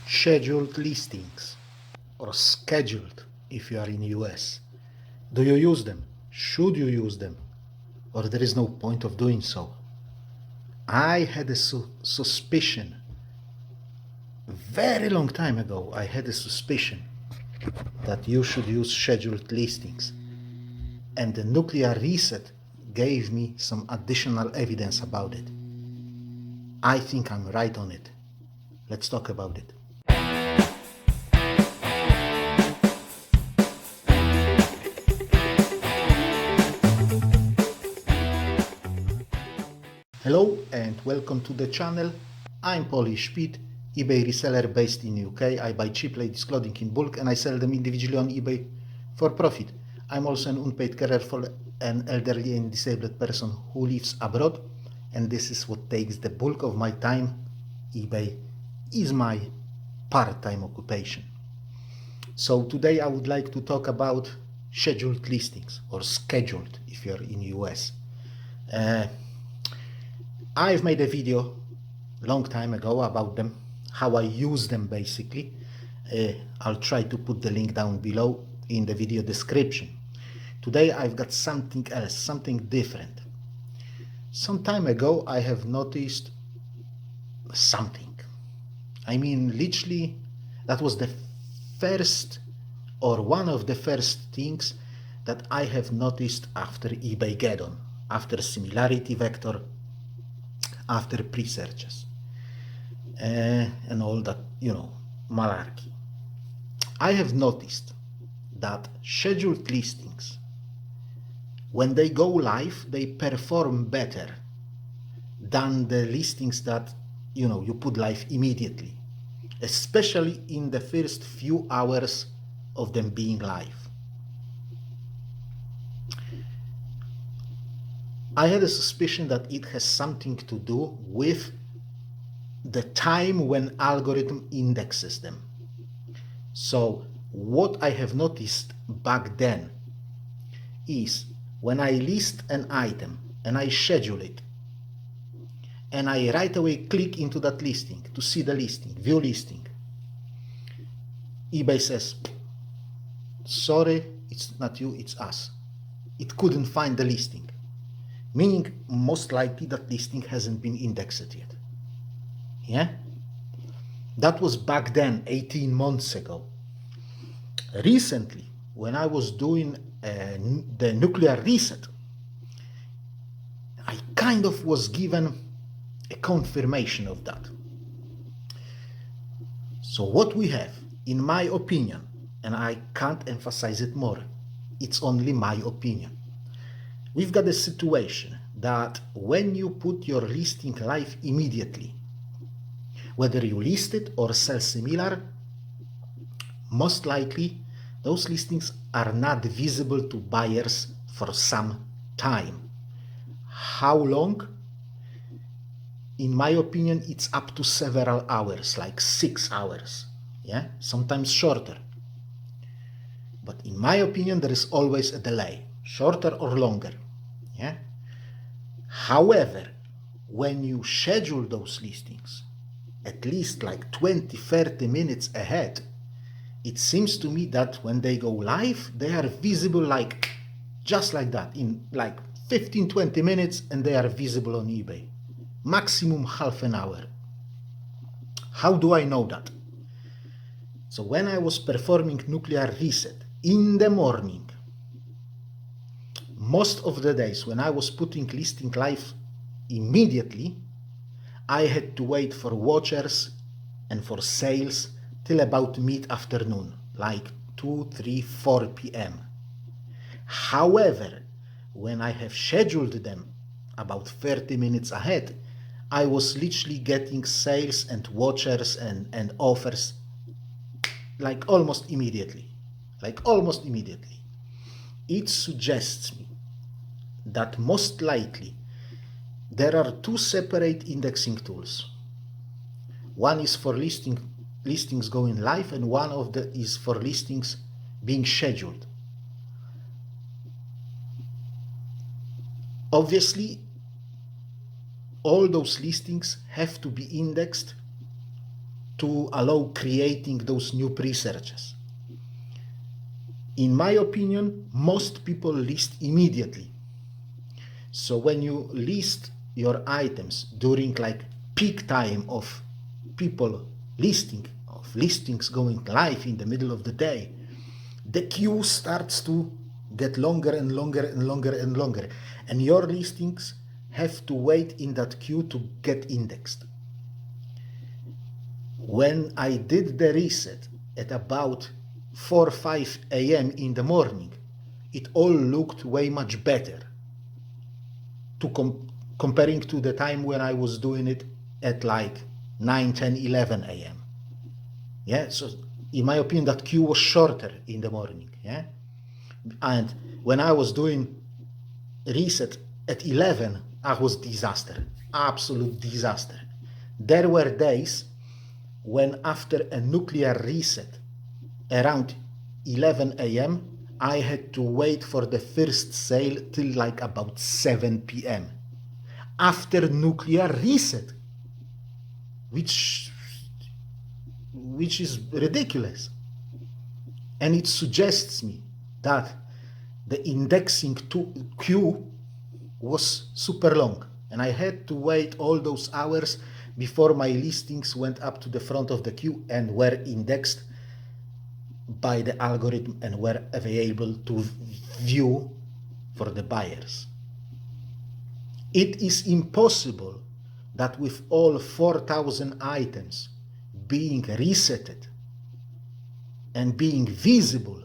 scheduled listings or scheduled if you are in US. Do you use them? Should you use them? Or there is no point of doing so? I had a suspicion, very long time ago, I had a suspicion that you should use scheduled listings. And the nuclear reset gave me some additional evidence about it. I think I'm right on it. Let's talk about it. Hello and welcome to the channel. I'm Polish Pete, eBay reseller based in UK. I buy cheap ladies clothing in bulk and I sell them individually on eBay for profit. I'm also an unpaid carer for an elderly and disabled person who lives abroad, and this is what takes the bulk of my time. eBay is my part-time occupation. So today I would like to talk about scheduled listings, or scheduled if you're in US. I've made a video long time ago about them, how I use them basically. I'll try to put the link down below in the video description. Today I've got something else, something different. Some time ago I have noticed something. I mean, literally, that was the first or one of the first things that I have noticed after eBay Geddon, after similarity vector, after pre-searches, and all that, malarkey. I have noticed that scheduled listings, when they go live, they perform better than the listings that you put live immediately, especially in the first few hours of them being live. I had a suspicion that it has something to do with the time when algorithm indexes them. So what I have noticed back then is when I list an item and I schedule it, and I right away click into that listing to see the listing, view listing, eBay says, sorry, it's not you, it's us. It couldn't find the listing. Meaning, most likely that listing hasn't been indexed yet. Yeah? That was back then, 18 months ago. Recently, when I was doing the nuclear reset, I kind of was given a confirmation of that. So what we have, in my opinion, and I can't emphasize it more, it's only my opinion. We've got a situation that when you put your listing live immediately, whether you list it or sell similar, most likely those listings are not visible to buyers for some time. How long? In my opinion, it's up to several hours, like 6 hours, yeah, sometimes shorter. But in my opinion, there is always a delay, shorter or longer. Yeah. However, when you schedule those listings at least like 20-30 minutes ahead, it seems to me that when they go live, they are visible like just like that, in like 15-20 minutes, and they are visible on eBay. Maximum half an hour. How do I know that? So when I was performing nuclear reset in the morning, most of the days when I was putting listing live immediately, I had to wait for watchers and for sales till about mid-afternoon, like 2, 3, 4 p.m. However, when I have scheduled them about 30 minutes ahead, I was literally getting sales and watchers and offers like almost immediately. It suggests me that most likely there are two separate indexing tools. One is for listings going live, and one of the is for listings being scheduled. Obviously, all those listings have to be indexed to allow creating those new pre-searches. In my opinion, most people list immediately. So when you list your items during like peak time of people listing, of listings going live in the middle of the day, the queue starts to get longer and longer and longer and longer. And your listings have to wait in that queue to get indexed. When I did the reset at about 4 or 5 a.m. in the morning, it all looked way much better to comparing to the time when I was doing it at like 9, 10, 11 a.m. Yeah, so in my opinion, that queue was shorter in the morning. Yeah, and when I was doing reset at 11, I was disaster, absolute disaster. There were days when after a nuclear reset around 11 a.m., I had to wait for the first sale till like about 7 p.m. after nuclear reset, which is ridiculous. And it suggests me that the indexing queue was super long, and I had to wait all those hours before my listings went up to the front of the queue and were indexed by the algorithm and were available to view for the buyers. It is impossible that with all 4,000 items being resetted and being visible,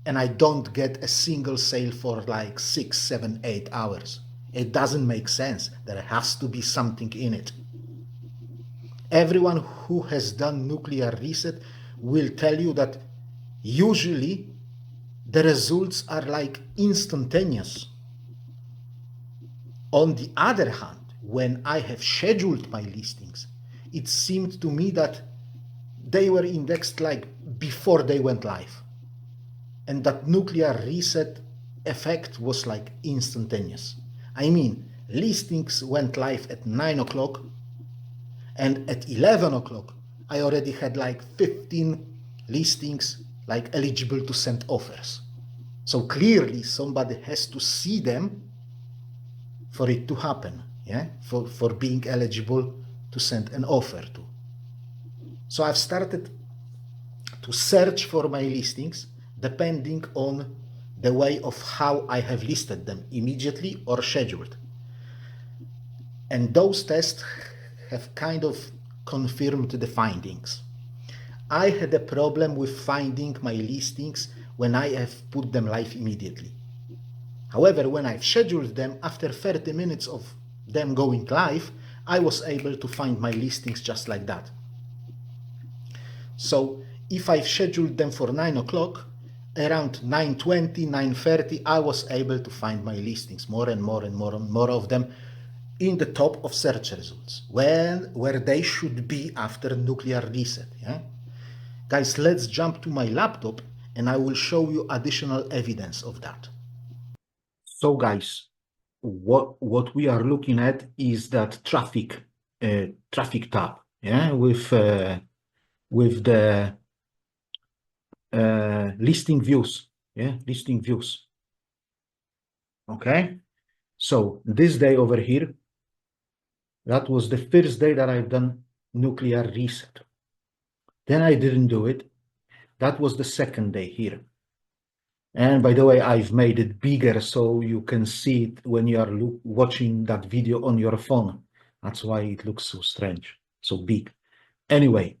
and I don't get a single sale for like 6, 7, 8 hours. It doesn't make sense. There has to be something in it. Everyone who has done nuclear reset will tell you that usually the results are like instantaneous. On the other hand, when I have scheduled my listings, it seemed to me that they were indexed like before they went live. And that nuclear reset effect was like instantaneous. I mean, listings went live at 9 o'clock, and at 11 o'clock, I already had like 15 listings like eligible to send offers. So clearly somebody has to see them for it to happen, yeah, for being eligible to send an offer to. So I've started to search for my listings depending on the way of how I have listed them, immediately or scheduled. And those tests have kind of confirmed the findings. I had a problem with finding my listings when I have put them live immediately. However, when I've scheduled them, after 30 minutes of them going live, I was able to find my listings just like that. So if I've scheduled them for 9 o'clock, around 9:20, 9:30, I was able to find my listings, more and more and more and more of them in the top of search results, where they should be after nuclear reset. Yeah? Guys, let's jump to my laptop and I will show you additional evidence of that. So guys, what we are looking at is that traffic tab, yeah, with the listing views, yeah, listing views. Okay, so this day over here, that was the first day that I've done nuclear reset. Then I didn't do it. That was the second day here. And by the way, I've made it bigger so you can see it when you are watching that video on your phone. That's why it looks so strange, so big. Anyway,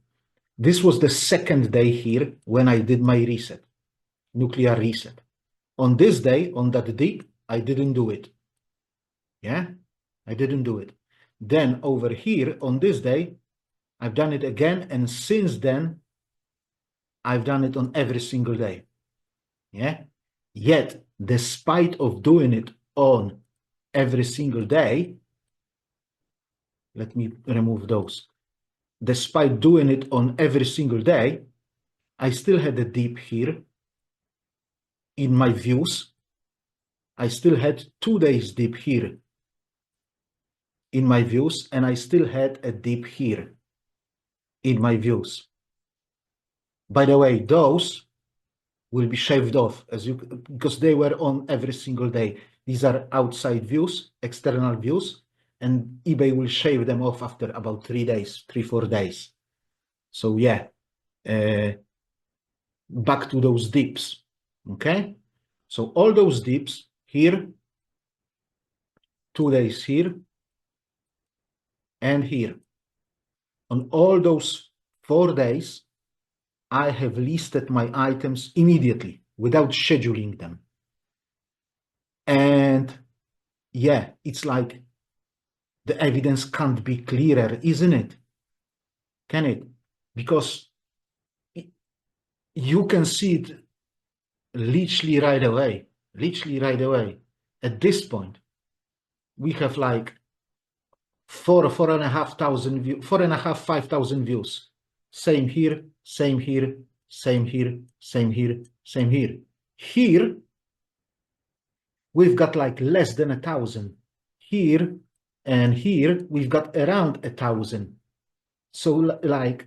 this was the second day here when I did my reset, nuclear reset. On this day, on that dip, I didn't do it. Yeah, I didn't do it. Then over here on this day, I've done it again. And since then, I've done it on every single day. Yeah. Yet, despite of doing it on every single day, let me remove those. Despite doing it on every single day, I still had a dip here in my views. I still had 2 days dip here in my views, and I still had a dip here. in my views. By the way, those will be shaved off because they were on every single day. These are outside views, external views, and eBay will shave them off after about 3 days, 3-4 days. So yeah, back to those dips, okay? So all those dips here, 2 days here, and here. On all those 4 days, I have listed my items immediately without scheduling them. And yeah, it's like the evidence can't be clearer, isn't it? Can it? Because you can see it literally right away. Literally right away. At this point, we have like 4,500 views, 5,000 views. Same here, same here, same here, same here, same here. Here, we've got like less than 1,000. Here and here, we've got around 1,000. So like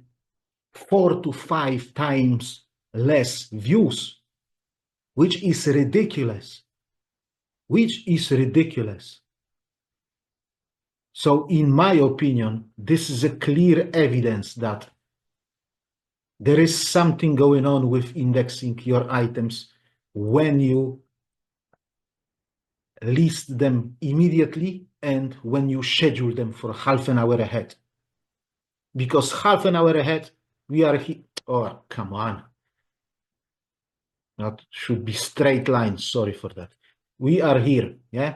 4 to 5 times less views, which is ridiculous. Which is ridiculous. So in my opinion, this is a clear evidence that there is something going on with indexing your items when you list them immediately and when you schedule them for half an hour ahead. Because half an hour ahead, we are here. Oh, come on. That should be straight lines. Sorry for that. We are here, yeah?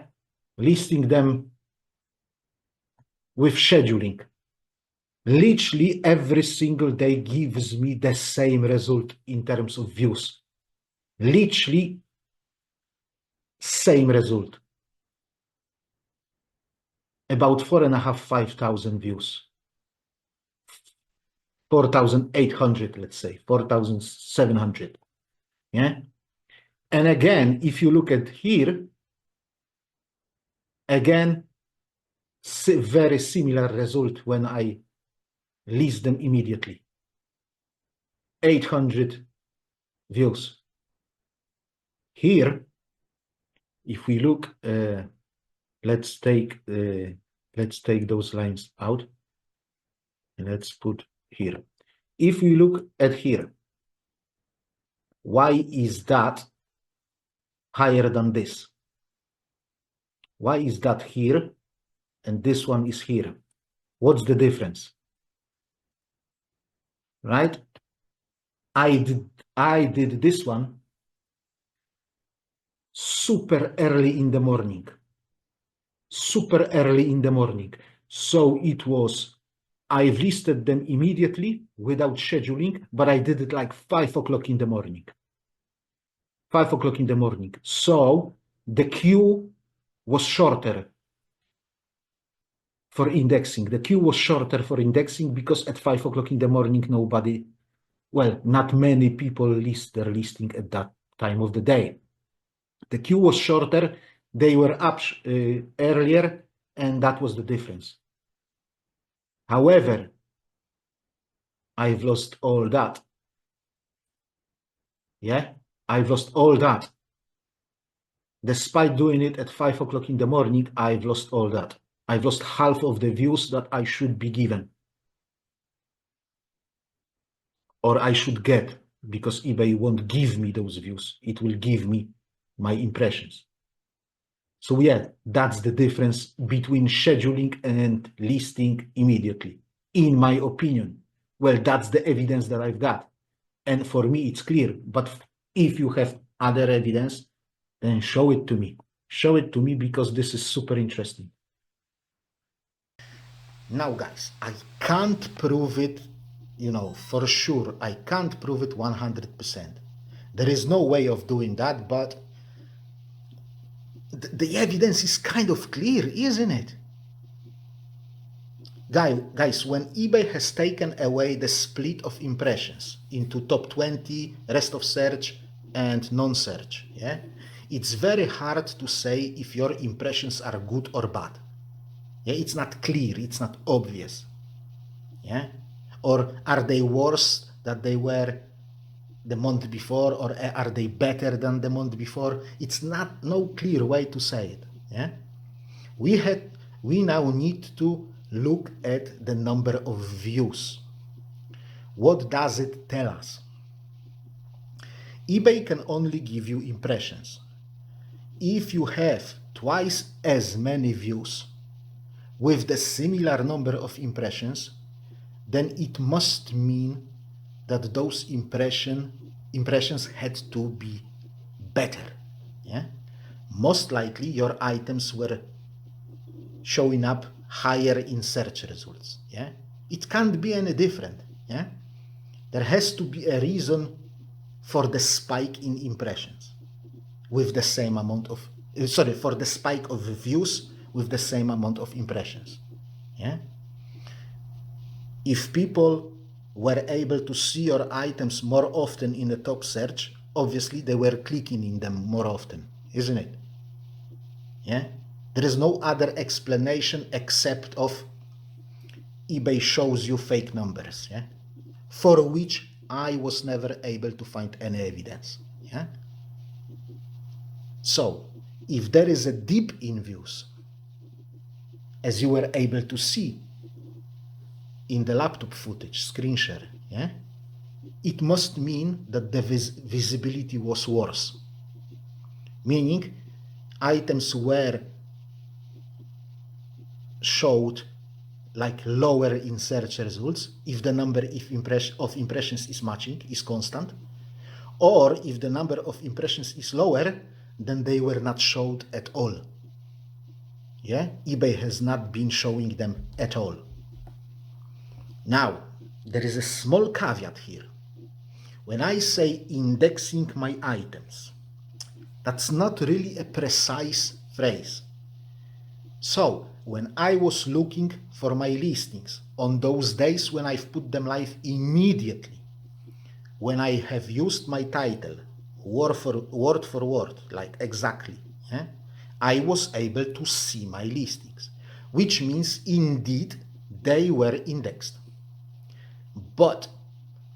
Listing them with scheduling. Literally every single day gives me the same result in terms of views. Literally same result. About 4,500, 5,000 views. 4,800, let's say, 4,700. Yeah. And again, if you look at here, again, very similar result when I list them immediately. 800 views. Here, if we look, let's take those lines out and let's put here. If we look at here, why is that higher than this? Why is that here and this one is here? What's the difference? Right? I did this one super early in the morning. Super early in the morning. So it was, I've listed them immediately without scheduling, but I did it like 5 o'clock in the morning. 5 o'clock in the morning. So the queue was shorter for indexing. The queue was shorter for indexing because at 5 o'clock in the morning, nobody, well, not many people list their listing at that time of the day. The queue was shorter, they were up earlier, and that was the difference. However, I've lost all that. Yeah, I've lost all that. Despite doing it at 5 o'clock in the morning, I've lost all that. I've lost half of the views that I should be given. Or I should get, because eBay won't give me those views. It will give me my impressions. So yeah, that's the difference between scheduling and listing immediately, in my opinion. Well, that's the evidence that I've got. And for me, it's clear. But if you have other evidence, then show it to me. Show it to me because this is super interesting. Now, guys, I can't prove it, for sure. I can't prove it 100%. There is no way of doing that, but the evidence is kind of clear, isn't it? Guys, when eBay has taken away the split of impressions into top 20, rest of search, and non-search, yeah, it's very hard to say if your impressions are good or bad. Yeah, it's not clear, it's not obvious. Yeah, Or are they worse than they were the month before, or are they better than the month before? It's not no clear way to say it. Yeah, we now need to look at the number of views. What does it tell us? eBay can only give you impressions. If you have twice as many views with the similar number of impressions, then it must mean that those impressions had to be better. Yeah? Most likely your items were showing up higher in search results. Yeah? It can't be any different. Yeah? There has to be a reason for the spike in impressions with the same amount of, for the spike of views with the same amount of impressions. Yeah? If people were able to see your items more often in the top search, obviously they were clicking in them more often, isn't it? Yeah? There is no other explanation except of eBay shows you fake numbers, yeah? For which I was never able to find any evidence. Yeah? So, if there is a dip in views, as you were able to see in the laptop footage, screen share, yeah, it must mean that the visibility was worse. Meaning, items were showed like lower in search results if the number of impressions is matching, is constant, or if the number of impressions is lower, then they were not showed at all. Yeah, eBay has not been showing them at all. Now, there is a small caveat here. When I say indexing my items, that's not really a precise phrase. So, when I was looking for my listings on those days when I've put them live immediately, when I have used my title word for word, like exactly, yeah, I was able to see my listings, which means indeed they were indexed. But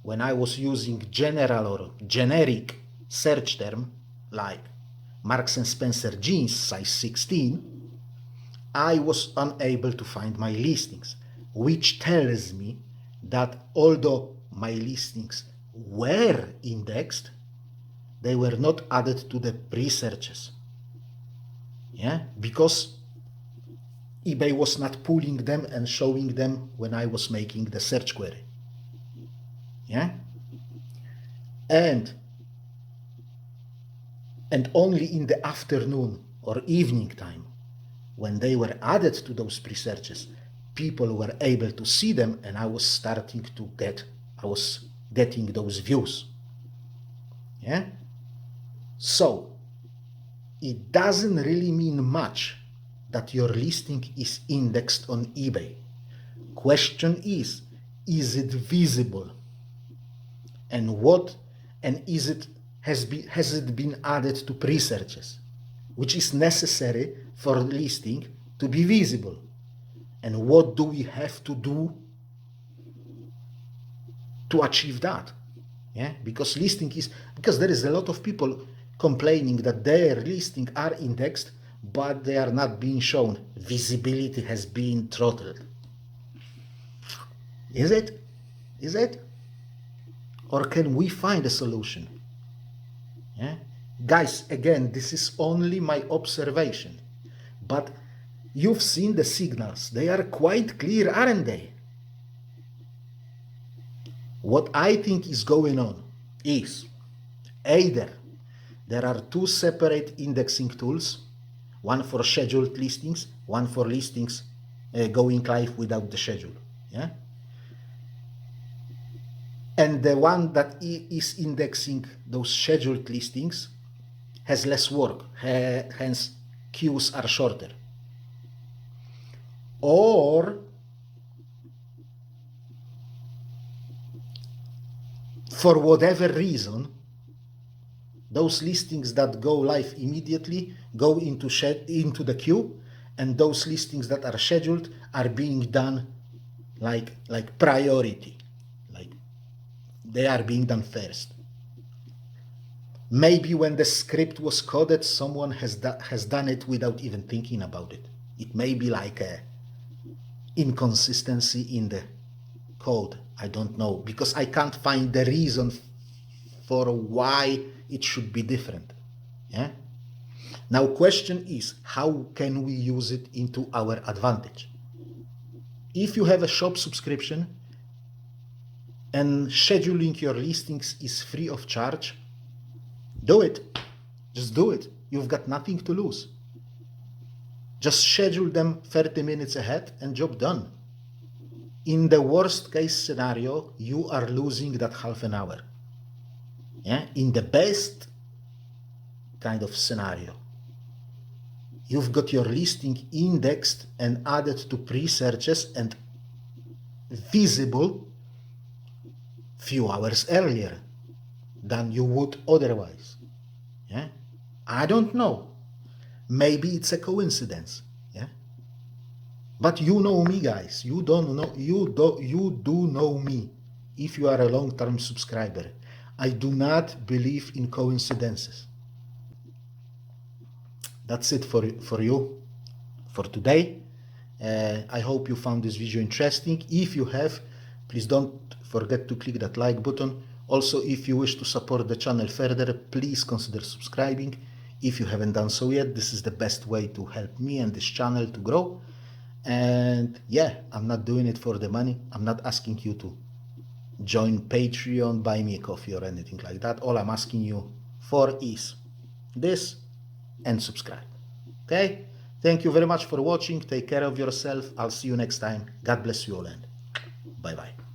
when I was using general or generic search term like Marks & Spencer jeans size 16, I was unable to find my listings, which tells me that although my listings were indexed, they were not added to the pre-searches. Yeah, because eBay was not pulling them and showing them when I was making the search query. Yeah, and only in the afternoon or evening time, when they were added to those pre-searches, people were able to see them, and I was getting those views. Yeah? So, it doesn't really mean much that your listing is indexed on eBay. Question is it visible? And has it been added to pre-searches, which is necessary for listing to be visible? And what do we have to do to achieve that? Yeah, because there is a lot of people complaining that their listings are indexed, but they are not being shown. Visibility has been throttled. Is it? Or can we find a solution? Yeah? Guys, again, this is only my observation, but you've seen the signals. They are quite clear, aren't they? What I think is going on is either there are two separate indexing tools, one for scheduled listings, one for listings going live without the schedule. Yeah? And the one that is indexing those scheduled listings has less work, hence queues are shorter. Or for whatever reason, those listings that go live immediately go into the queue, and those listings that are scheduled are being done like priority. they are being done first. Maybe when the script was coded, someone has done it without even thinking about it. It may be like a inconsistency in the code. I don't know, because I can't find the reason for why it should be different. Yeah. Now, question is, how can we use it into our advantage? If you have a shop subscription and scheduling your listings is free of charge, do it. Just do it. You've got nothing to lose. Just schedule them 30 minutes ahead and job done. In the worst case scenario, you are losing that half an hour. Yeah? In the best kind of scenario, you've got your listing indexed and added to pre-searches and visible few hours earlier than you would otherwise. Yeah? I don't know. Maybe it's a coincidence. Yeah? But you know me, guys. You do know me. If you are a long-term subscriber, I do not believe in coincidences. That's it for you for today. I hope you found this video interesting. If you have, please don't forget to click that like button. Also, if you wish to support the channel further, please consider subscribing. If you haven't done so yet, this is the best way to help me and this channel to grow. And yeah, I'm not doing it for the money. I'm not asking you to join Patreon, buy me a coffee or anything like that. All I'm asking you for is this and subscribe. Okay? Thank you very much for watching. Take care of yourself. I'll see you next time. God bless you all and bye-bye.